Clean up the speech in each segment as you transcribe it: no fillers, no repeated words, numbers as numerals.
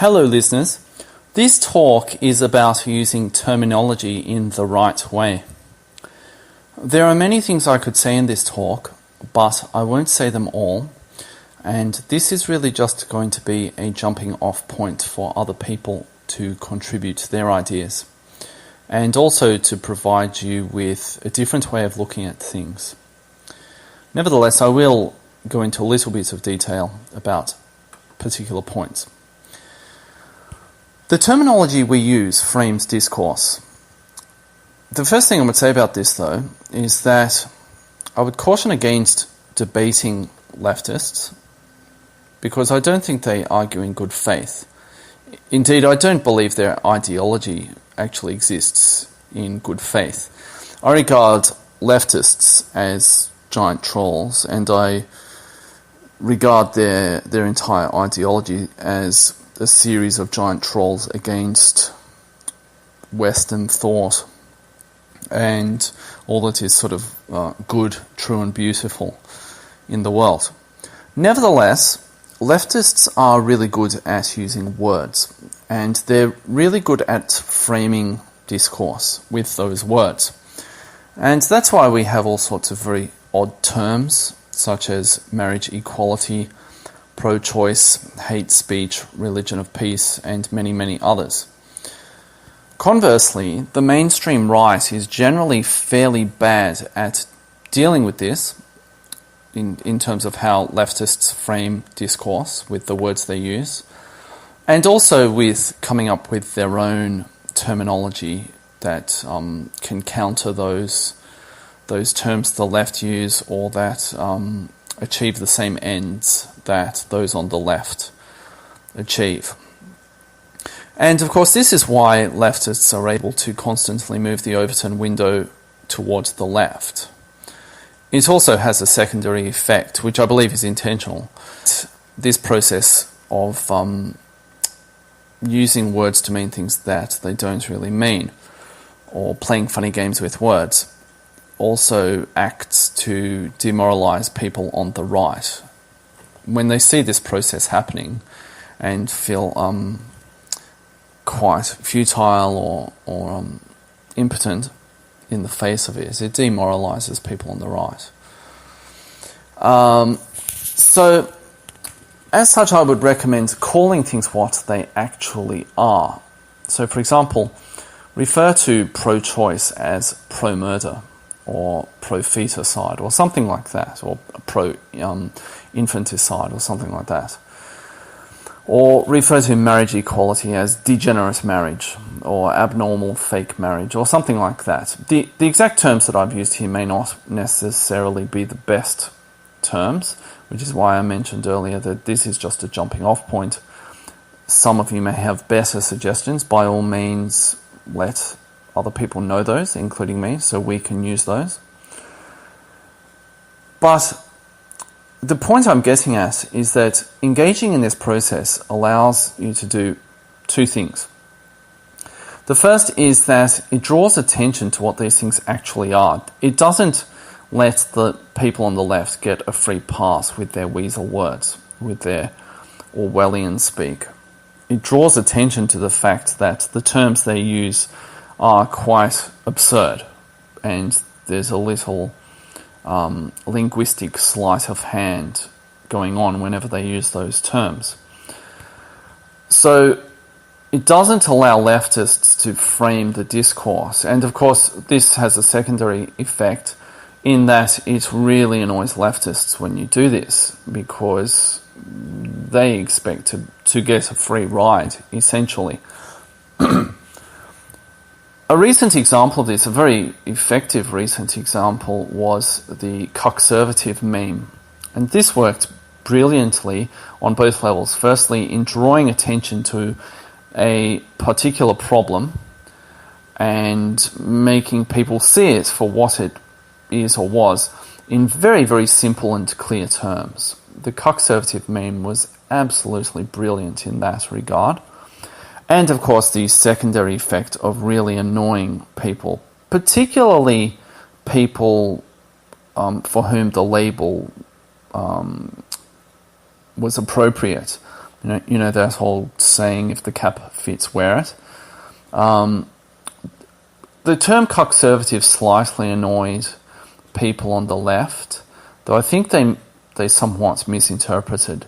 Hello listeners, this talk is about using terminology in the right way. There are many things I could say in this talk, but I won't say them all, and this is really just going to be a jumping off point for other people to contribute their ideas, and also to provide you with a different way of looking at things. Nevertheless, I will go into a little bit of detail about particular points. The terminology we use frames discourse. The first thing I would say about this, though, is that I would caution against debating leftists because I don't think they argue in good faith. Indeed, I don't believe their ideology actually exists in good faith. I regard leftists as giant trolls, and I regard their entire ideology as a series of giant trolls against Western thought and all that is sort of good, true and beautiful in the world. Nevertheless, leftists are really good at using words, and they're really good at framing discourse with those words. And that's why we have all sorts of very odd terms, such as marriage equality, pro-choice, hate speech, religion of peace, and many, many others. Conversely, the mainstream right is generally fairly bad at dealing with this in terms of how leftists frame discourse with the words they use, and also with coming up with their own terminology that can counter those terms the left use or that achieve the same ends that those on the left achieve. And of course, this is why leftists are able to constantly move the Overton window towards the left. It also has a secondary effect, which I believe is intentional. This process of using words to mean things that they don't really mean, or playing funny games with words, also acts to demoralize people on the right. When they see this process happening and feel quite futile or impotent in the face of it demoralizes people on the right. So, as such, I would recommend calling things what they actually are. So, for example, refer to pro-choice as pro-murder, or pro-feticide, or something like that, or pro-infanticide, or something like that. Or refer to marriage equality as degenerate marriage, or abnormal fake marriage, or something like that. The exact terms that I've used here may not necessarily be the best terms, which is why I mentioned earlier that this is just a jumping off point. Some of you may have better suggestions. By all means, let other people know those, including me, so we can use those. But the point I'm getting at is that engaging in this process allows you to do two things. The first is that it draws attention to what these things actually are. It doesn't let the people on the left get a free pass with their weasel words, with their Orwellian speak. It draws attention to the fact that the terms they use are quite absurd, and there's a little linguistic sleight of hand going on whenever they use those terms. So it doesn't allow leftists to frame the discourse, and of course this has a secondary effect in that it really annoys leftists when you do this, because they expect to get a free ride, essentially. A recent example of this, a very effective recent example, was the cuckservative meme. And this worked brilliantly on both levels. Firstly, in drawing attention to a particular problem and making people see it for what it is or was in very, very simple and clear terms. The cuckservative meme was absolutely brilliant in that regard. And of course, the secondary effect of really annoying people, particularly people for whom the label was appropriate. You know that whole saying, if the cap fits, wear it. The term conservative slightly annoyed people on the left, though I think they somewhat misinterpreted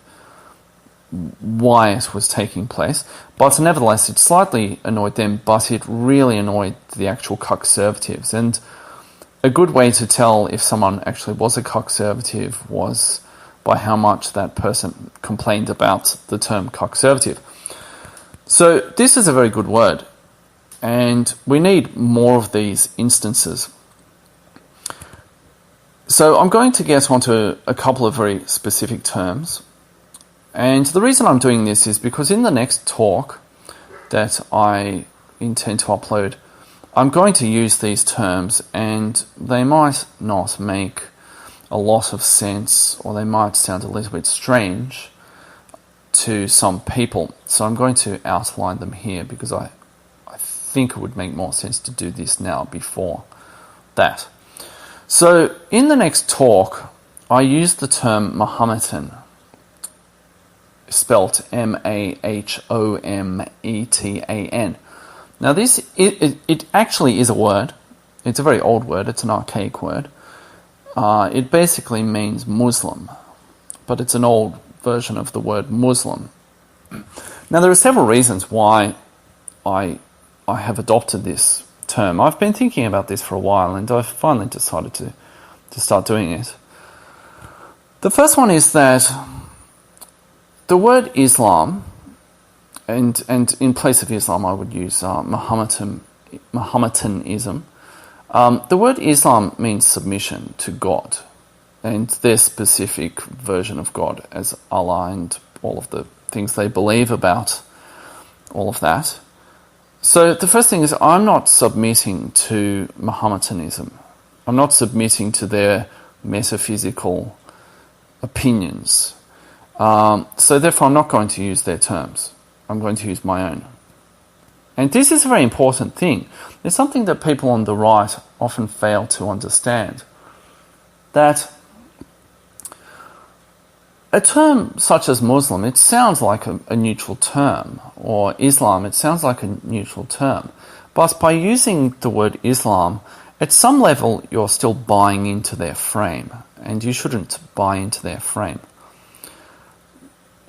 why it was taking place. But nevertheless, it slightly annoyed them, but it really annoyed the actual conservatives. And a good way to tell if someone actually was a conservative was by how much that person complained about the term conservative. So this is a very good word, and we need more of these instances. So I'm going to get onto a couple of very specific terms. And the reason I'm doing this is because in the next talk that I intend to upload, I'm going to use these terms, and they might not make a lot of sense, or they might sound a little bit strange to some people. So I'm going to outline them here because I think it would make more sense to do this now before that. So in the next talk, I use the term Mahometan, spelt Mahometan. Now this, it actually is a word. It's a very old word. It's an archaic word. It basically means Muslim, but it's an old version of the word Muslim. Now there are several reasons why I have adopted this term. I've been thinking about this for a while, and I've finally decided to start doing it. The first one is that the word Islam, and in place of Islam I would use Mahometanism. The word Islam means submission to God, and their specific version of God as Allah and all of the things they believe about all of that. So the first thing is, I'm not submitting to Mahometanism. I'm not submitting to their metaphysical opinions. So therefore I'm not going to use their terms. I'm going to use my own. And this is a very important thing. It's something that people on the right often fail to understand. That a term such as Muslim, it sounds like a neutral term, or Islam, it sounds like a neutral term. But by using the word Islam, at some level you're still buying into their frame, and you shouldn't buy into their frame.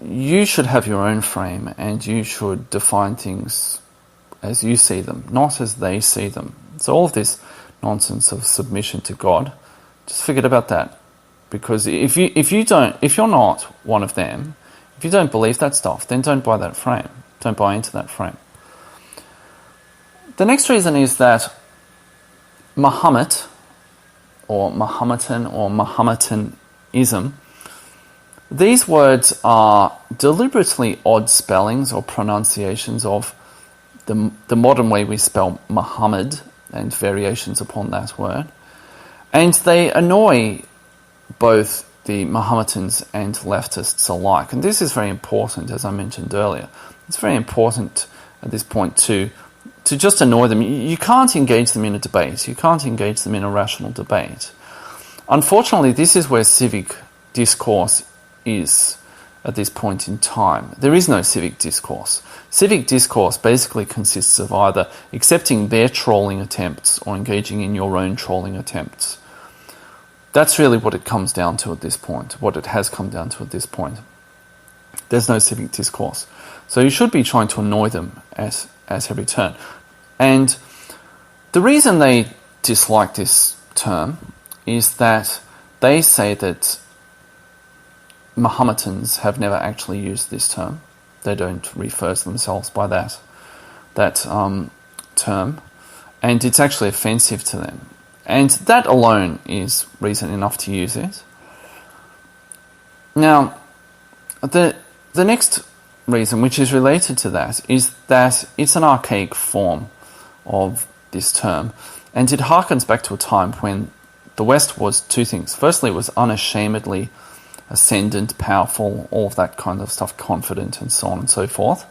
You should have your own frame, and you should define things as you see them, not as they see them. So all of this nonsense of submission to God, just forget about that. Because if you're not one of them, if you don't believe that stuff, then don't buy that frame. Don't buy into that frame. The next reason is that Muhammad, or Mahometan, or Mahometanism, these words are deliberately odd spellings or pronunciations of the modern way we spell Muhammad and variations upon that word. And they annoy both the Mahometans and leftists alike. And this is very important, as I mentioned earlier. It's very important at this point to just annoy them. You can't engage them in a debate. You can't engage them in a rational debate. Unfortunately, this is where civic discourse is at this point in time. There is no civic discourse. Civic discourse basically consists of either accepting their trolling attempts or engaging in your own trolling attempts. That's really what it comes down to at this point, what it has come down to at this point. There's no civic discourse. So you should be trying to annoy them at every turn. And the reason they dislike this term is that they say that Mahometans have never actually used this term. They don't refer to themselves by that term, and it's actually offensive to them. And that alone is reason enough to use it. Now, the next reason, which is related to that, is that it's an archaic form of this term, and it harkens back to a time when the West was two things. Firstly, it was unashamedly ascendant, powerful, all of that kind of stuff, confident, and so on and so forth.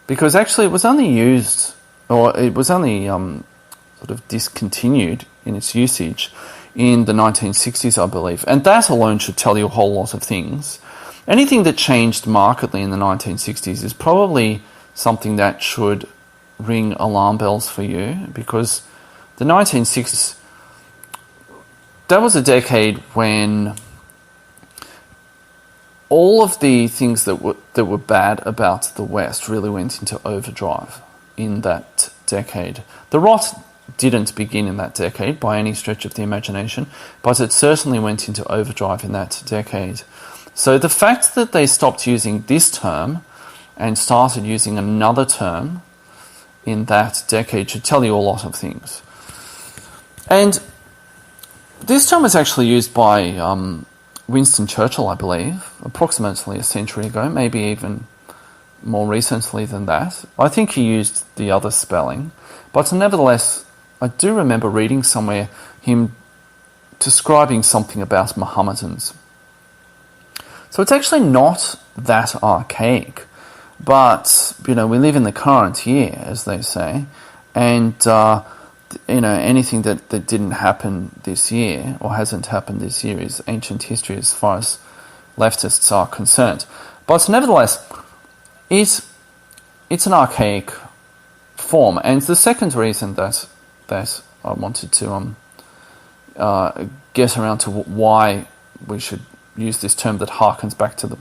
Because actually it was only used, or it was only sort of discontinued in its usage in the 1960s, I believe. And that alone should tell you a whole lot of things. anything that changed markedly in the 1960s is probably something that should ring alarm bells for you, because the 1960s, that was a decade when all of the things that were bad about the West really went into overdrive in that decade. The rot didn't begin in that decade by any stretch of the imagination, but it certainly went into overdrive in that decade. So the fact that they stopped using this term and started using another term in that decade should tell you a lot of things. And this term was actually used by Winston Churchill, I believe, approximately a century ago, maybe even more recently than that. I think he used the other spelling, but nevertheless, I do remember reading somewhere him describing something about Mohammedans. So it's actually not that archaic, but, we live in the current year, as they say, and, anything that didn't happen this year, or hasn't happened this year, is ancient history as far as leftists are concerned. But nevertheless, it's an archaic form. And the second reason that I wanted to get around to why we should use this term that harkens back to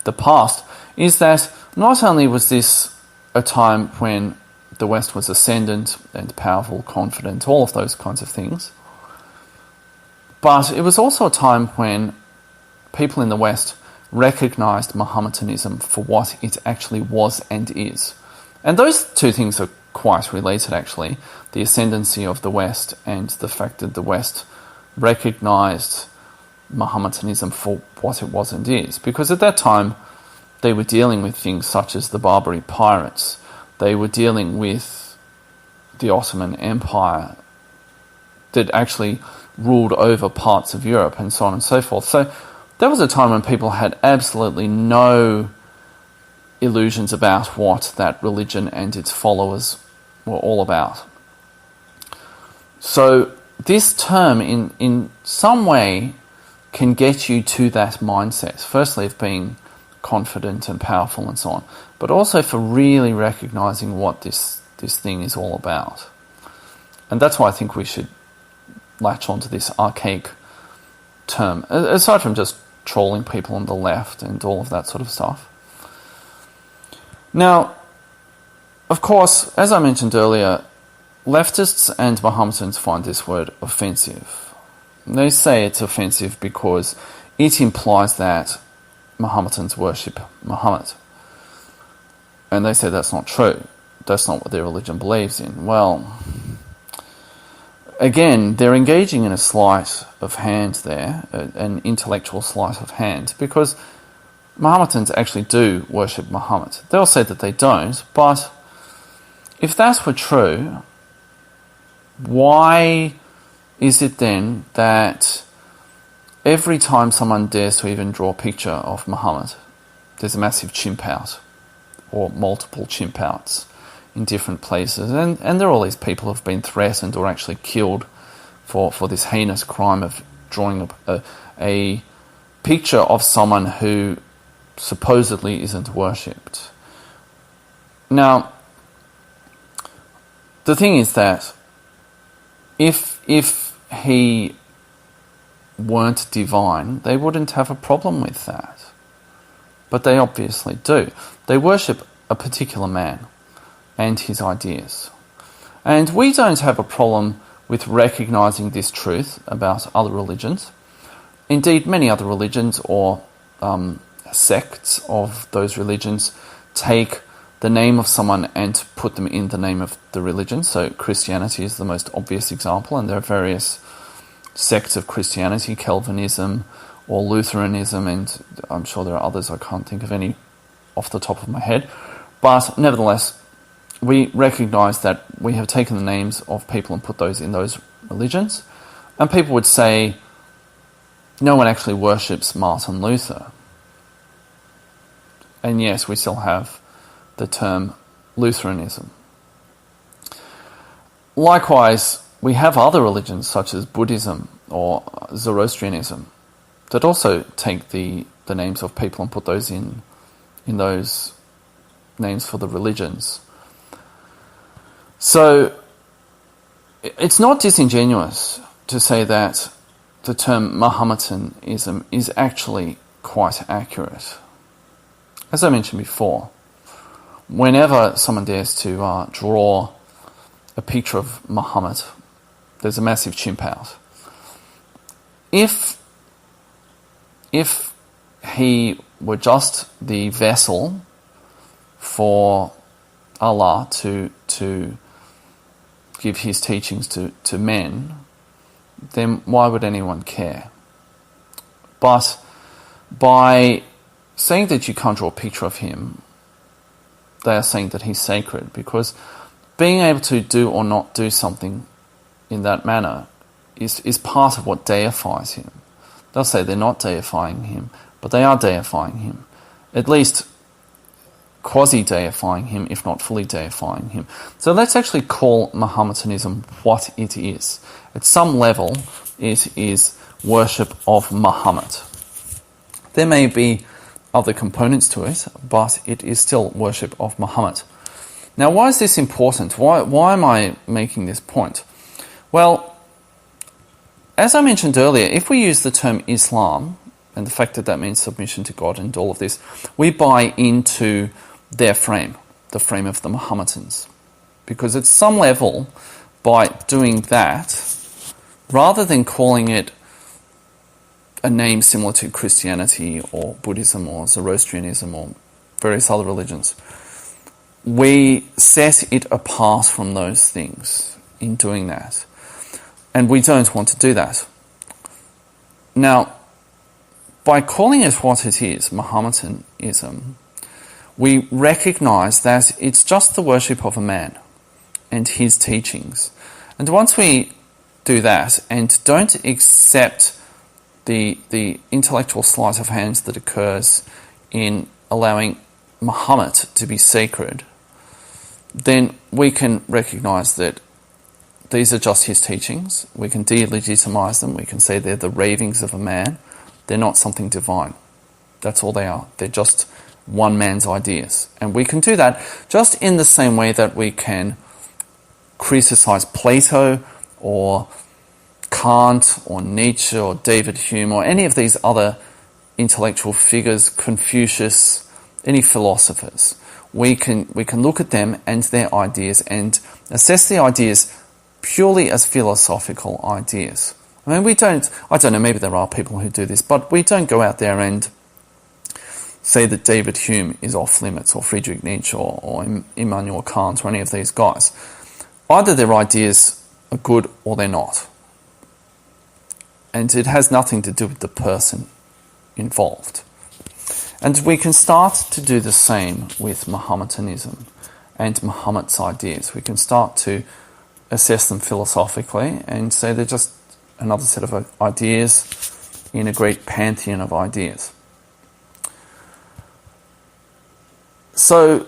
the past is that not only was this a time when the West was ascendant and powerful, confident, all of those kinds of things, but it was also a time when people in the West recognized Mohammedanism for what it actually was and is. And those two things are quite related, actually, the ascendancy of the West and the fact that the West recognized Mohammedanism for what it was and is. Because at that time, they were dealing with things such as the Barbary pirates. They were dealing with the Ottoman Empire that actually ruled over parts of Europe and so on and so forth. So that was a time when people had absolutely no illusions about what that religion and its followers were all about. So this term in some way can get you to that mindset, firstly of being confident and powerful and so on, but also for really recognizing what this thing is all about. And that's why I think we should latch onto this archaic term, aside from just trolling people on the left and all of that sort of stuff. Now, of course, as I mentioned earlier, leftists and Mohammedans find this word offensive. They say it's offensive because it implies that Mohammedans worship Muhammad. And they say that's not true. That's not what their religion believes in. Well, again, they're engaging in a sleight of hand there, an intellectual sleight of hand, because Mohammedans actually do worship Muhammad. They'll say that they don't, but if that were true, why is it then that every time someone dares to even draw a picture of Muhammad, there's a massive chimp out, or multiple chimp outs in different places? And there are all these people who have been threatened or actually killed for this heinous crime of drawing a picture of someone who supposedly isn't worshipped. Now, the thing is that if he weren't divine, they wouldn't have a problem with that. But they obviously do. They worship a particular man and his ideas. And we don't have a problem with recognizing this truth about other religions. Indeed, many other religions or sects of those religions take the name of someone and put them in the name of the religion. So Christianity is the most obvious example, and there are various sects of Christianity, Calvinism or Lutheranism, and I'm sure there are others, I can't think of any off the top of my head. But nevertheless, we recognize that we have taken the names of people and put those in those religions. And people would say, no one actually worships Martin Luther. And yes, we still have the term Lutheranism. Likewise, we have other religions such as Buddhism or Zoroastrianism that also take the the names of people and put those in those names for the religions. So it's not disingenuous to say that the term Mahometanism is actually quite accurate. As I mentioned before, whenever someone dares to draw a picture of Muhammad, there's a massive chimp out. If he were just the vessel for Allah to give his teachings to men, then why would anyone care? But by saying that you can't draw a picture of him, they are saying that he's sacred, because being able to do or not do something in that manner is part of what deifies him. They'll say they're not deifying him, but they are deifying him. At least quasi-deifying him, if not fully deifying him. So let's actually call Mahometanism what it is. At some level, it is worship of Muhammad. There may be other components to it, but it is still worship of Muhammad. Now, why is this important? Why am I making this point? Well, as I mentioned earlier, if we use the term Islam, and the fact that means submission to God and all of this, we buy into their frame, the frame of the Mohammedans. Because at some level, by doing that, rather than calling it a name similar to Christianity or Buddhism or Zoroastrianism or various other religions, we set it apart from those things in doing that. And we don't want to do that. Now, by calling it what it is, Mohammedanism, we recognize that it's just the worship of a man and his teachings. And once we do that and don't accept the intellectual sleight of hand that occurs in allowing Muhammad to be sacred, then we can recognize that these are just his teachings. We can delegitimize them. We can say they're the ravings of a man. They're not something divine. That's all they are. They're just one man's ideas. And we can do that just in the same way that we can criticize Plato or Kant or Nietzsche or David Hume or any of these other intellectual figures, Confucius, any philosophers. We can look at them and their ideas and assess the ideas purely as philosophical ideas. I mean, I don't know, maybe there are people who do this, but we don't go out there and say that David Hume is off limits, or Friedrich Nietzsche, or Immanuel Kant, or any of these guys. Either their ideas are good or they're not. And it has nothing to do with the person involved. And we can start to do the same with Mohammedanism and Muhammad's ideas. We can start to assess them philosophically and say they're just another set of ideas in a great pantheon of ideas. So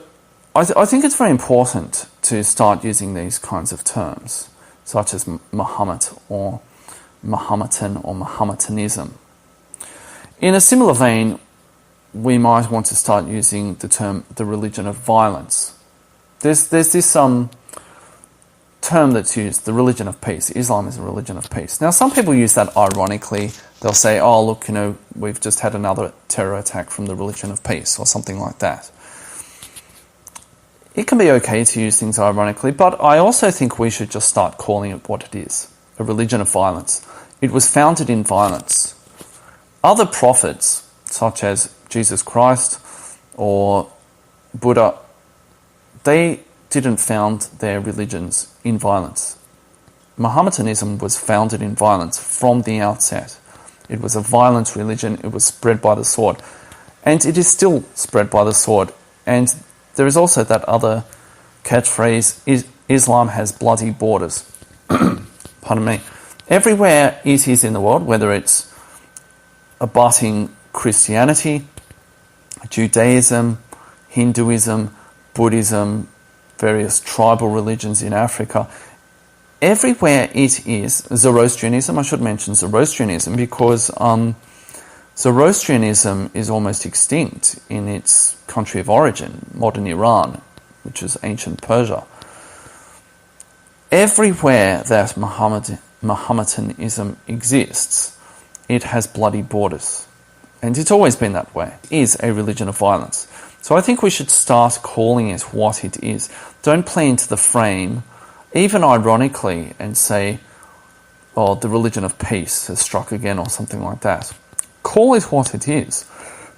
I think it's very important to start using these kinds of terms, such as Muhammad or Mohammedan or Mohammedanism. In a similar vein, we might want to start using the term the religion of violence. There's this term that's used, the religion of peace. Islam is a religion of peace. Now, some people use that ironically. They'll say, oh, look, we've just had another terror attack from the religion of peace, or something like that. It can be okay to use things ironically, but I also think we should just start calling it what it is, a religion of violence. It was founded in violence. Other prophets, such as Jesus Christ or Buddha, they didn't found their religions in violence. Mohammedanism was founded in violence from the outset. It was a violent religion. It was spread by the sword. And it is still spread by the sword. And there is also that other catchphrase, Islam has bloody borders. Pardon me. Everywhere it is in the world, whether it's abutting Christianity, Judaism, Hinduism, Buddhism, various tribal religions in Africa, everywhere it is, Zoroastrianism, I should mention Zoroastrianism because Zoroastrianism is almost extinct in its country of origin, modern Iran, which is ancient Persia. Everywhere that Mohammedanism exists, it has bloody borders. And it's always been that way. It is a religion of violence. So I think we should start calling it what it is. Don't play into the frame, even ironically, and say, oh, the religion of peace has struck again or something like that. Call it what it is.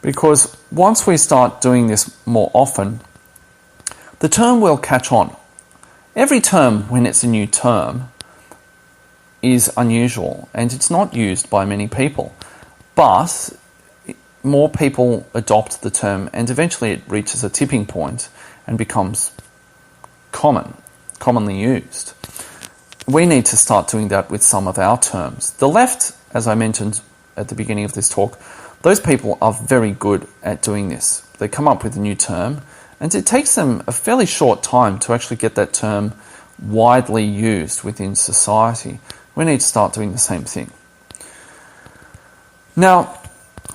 Because once we start doing this more often, the term will catch on. Every term, when it's a new term, is unusual and it's not used by many people. But more people adopt the term and eventually it reaches a tipping point and becomes commonly used. We need to start doing that with some of our terms. The left, as I mentioned at the beginning of this talk, those people are very good at doing this. They come up with a new term and it takes them a fairly short time to actually get that term widely used within society. We need to start doing the same thing. Now,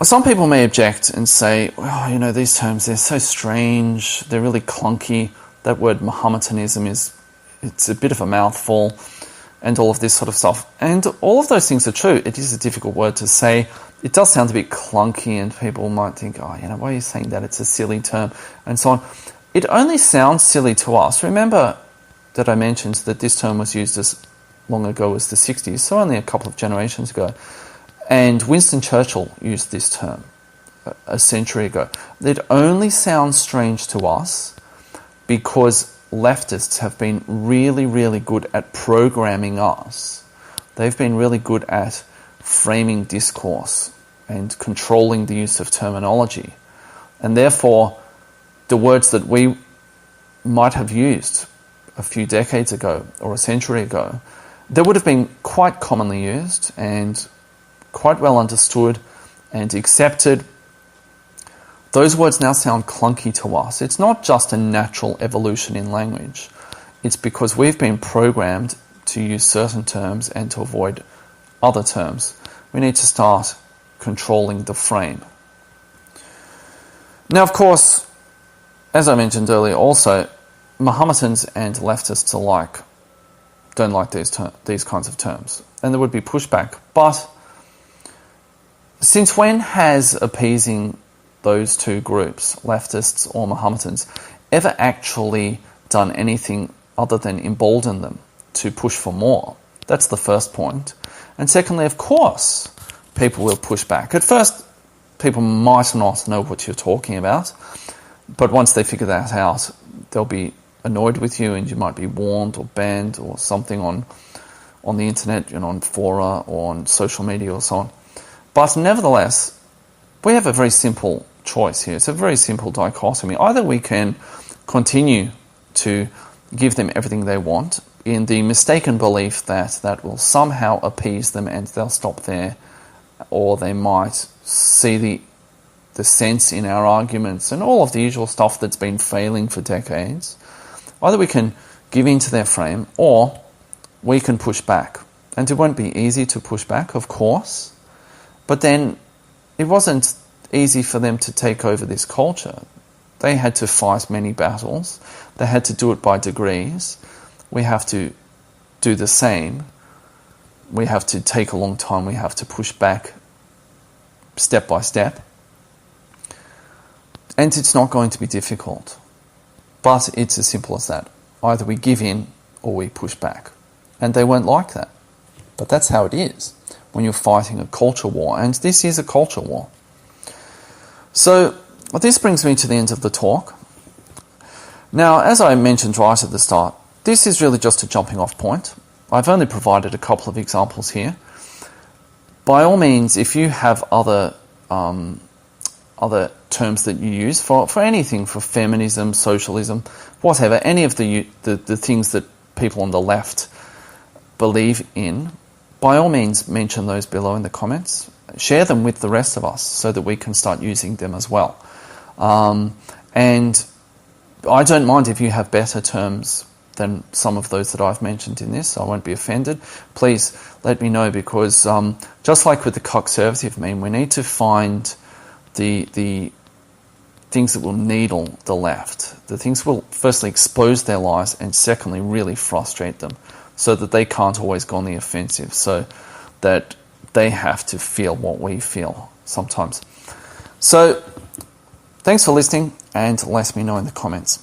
some people may object and say, well, these terms, they're so strange, they're really clunky. That word Mohammedanism it's a bit of a mouthful and all of this sort of stuff. And all of those things are true. It is a difficult word to say. It does sound a bit clunky and people might think, why are you saying that? It's a silly term and so on. It only sounds silly to us. Remember that I mentioned that this term was used as long ago as the 60s, so only a couple of generations ago. And Winston Churchill used this term a century ago. It only sounds strange to us because leftists have been really, really good at programming us. They've been really good at framing discourse and controlling the use of terminology. And therefore, the words that we might have used a few decades ago or a century ago, they would have been quite commonly used and quite well understood and accepted. Those words now sound clunky to us. It's not just a natural evolution in language. It's because we've been programmed to use certain terms and to avoid other terms. We need to start controlling the frame. Now, of course, as I mentioned earlier also, Mohammedans and leftists alike don't like these kinds of terms. And there would be pushback. But since when has appeasing those two groups, leftists or Mohammedans, ever actually done anything other than embolden them to push for more? That's the first point. And secondly, of course, people will push back. At first, people might not know what you're talking about, but once they figure that out, they'll be annoyed with you and you might be warned or banned or something on the internet, on fora or on social media or so on. But nevertheless, we have a very simple choice here. It's a very simple dichotomy. Either we can continue to give them everything they want in the mistaken belief that that will somehow appease them and they'll stop there, or they might see the sense in our arguments and all of the usual stuff that's been failing for decades. Either we can give in to their frame or we can push back. And it won't be easy to push back, of course, but then it wasn't easy for them to take over this culture. They had to fight many battles. They had to do it by degrees. We have to do the same. We have to take a long time. We have to push back step by step. And it's not going to be difficult. But it's as simple as that. Either we give in or we push back. And they won't like that. But that's how it is when you're fighting a culture war. And this is a culture war. So this brings me to the end of the talk. Now, as I mentioned right at the start, this is really just a jumping off point. I've only provided a couple of examples here. By all means, if you have other terms that you use for anything, for feminism, socialism, whatever, any of the things that people on the left believe in, by all means mention those below in the comments. Share them with the rest of us so that we can start using them as well. And I don't mind if you have better terms than some of those that I've mentioned in this. I won't be offended. Please let me know, because just like with the conservative meme, we need to find the things that will needle the left, the things that will firstly expose their lies and secondly really frustrate them, so that they can't always go on the offensive, so that they have to feel what we feel sometimes. So thanks for listening, and let me know in the comments.